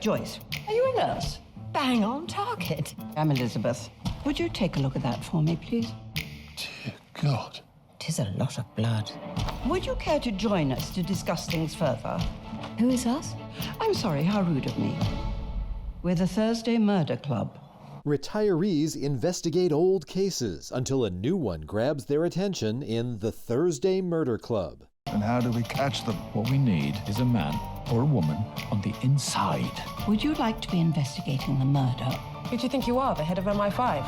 Joyce, are you a nurse? Bang on target. I'm Elizabeth. Would you take a look at that for me, please? Dear God. 'Tis a lot of blood. Would you care to join us to discuss things further? Who is us? I'm sorry, how rude of me. We're the Thursday Murder Club. Retirees investigate old cases until a new one grabs their attention in the Thursday Murder Club. And how do we catch them? What we need is a man or a woman on the inside. Would you like to be investigating the murder? Who do you think you are, the head of MI5?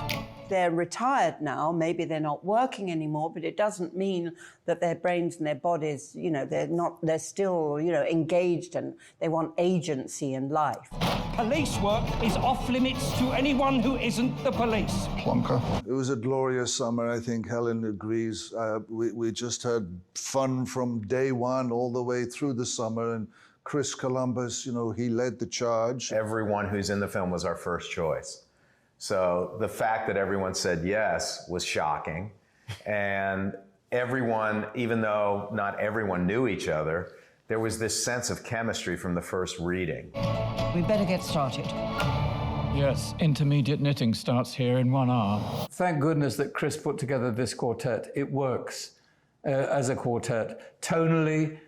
They're retired now, maybe they're not working anymore, but it doesn't mean that their brains and their bodies, they're still, engaged and they want agency in life. Police work is off limits to anyone who isn't the police. Plonker. It was a glorious summer, I think Helen agrees. We just had fun from day one all the way through the summer, and Chris Columbus, he led the charge. Everyone who's in the film was our first choice. So the fact that everyone said yes was shocking. And everyone, even though not everyone knew each other, there was this sense of chemistry from the first reading. We better get started. Yes, intermediate knitting starts here in 1 hour. Thank goodness that Chris put together this quartet. It works as a quartet. Tonally,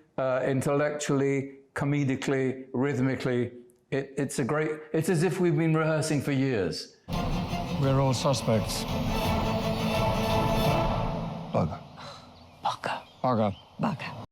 intellectually, comedically, rhythmically. It's as if we've been rehearsing for years. We're all suspects. Bugger. Bugger. Bugger. Bugger.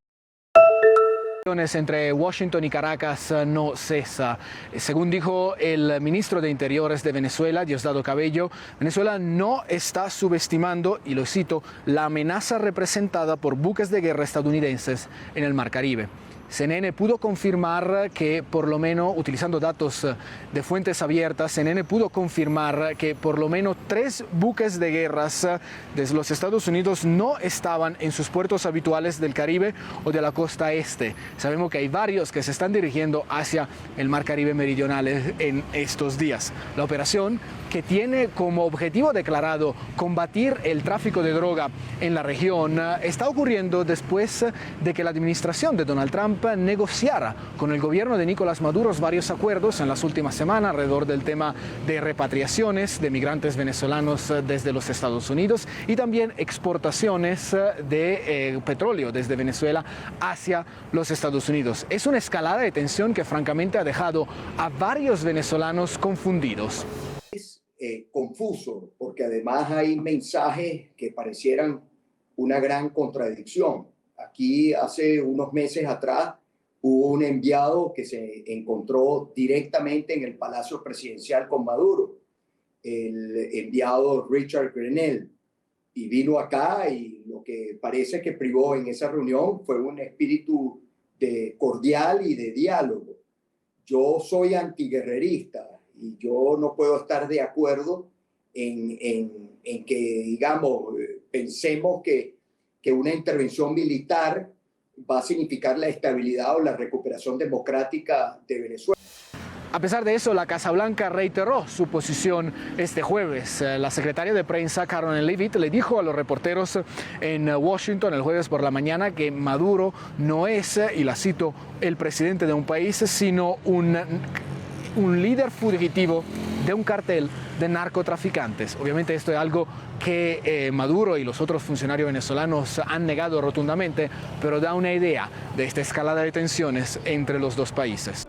Entre Washington y Caracas no cesa. Según dijo el ministro de Interiores de Venezuela, Diosdado Cabello, Venezuela no está subestimando, y lo cito, la amenaza representada por buques de guerra estadounidenses en el Mar Caribe. CNN pudo confirmar que, por lo menos, utilizando datos de fuentes abiertas, CNN pudo confirmar que por lo menos 3 buques de guerras desde los Estados Unidos no estaban en sus puertos habituales del Caribe o de la costa este. Sabemos que hay varios que se están dirigiendo hacia el Mar Caribe meridional en estos días. La operación, que tiene como objetivo declarado combatir el tráfico de droga en la región, está ocurriendo después de que la administración de Donald Trump negociara con el gobierno de Nicolás Maduro varios acuerdos en las últimas semanas alrededor del tema de repatriaciones de migrantes venezolanos desde los Estados Unidos y también exportaciones de petróleo desde Venezuela hacia los Estados Unidos. Es una escalada de tensión que francamente ha dejado a varios venezolanos confundidos. Es confuso porque además hay mensajes que parecieran una gran contradicción. Aquí hace unos meses atrás hubo un enviado que se encontró directamente en el Palacio Presidencial con Maduro, el enviado Richard Grenell, y vino acá y lo que parece que privó en esa reunión fue un espíritu cordial y de diálogo. Yo soy antiguerrerista y yo no puedo estar de acuerdo en que, digamos, pensemos que una intervención militar va a significar la estabilidad o la recuperación democrática de Venezuela. A pesar de eso, la Casa Blanca reiteró su posición este jueves. La secretaria de prensa, Caroline Leavitt, le dijo a los reporteros en Washington el jueves por la mañana que Maduro no es, y la cito, el presidente de un país, sino un líder fugitivo de un cartel de narcotraficantes. Obviamente esto es algo que Maduro y los otros funcionarios venezolanos han negado rotundamente, pero da una idea de esta escalada de tensiones entre los dos países.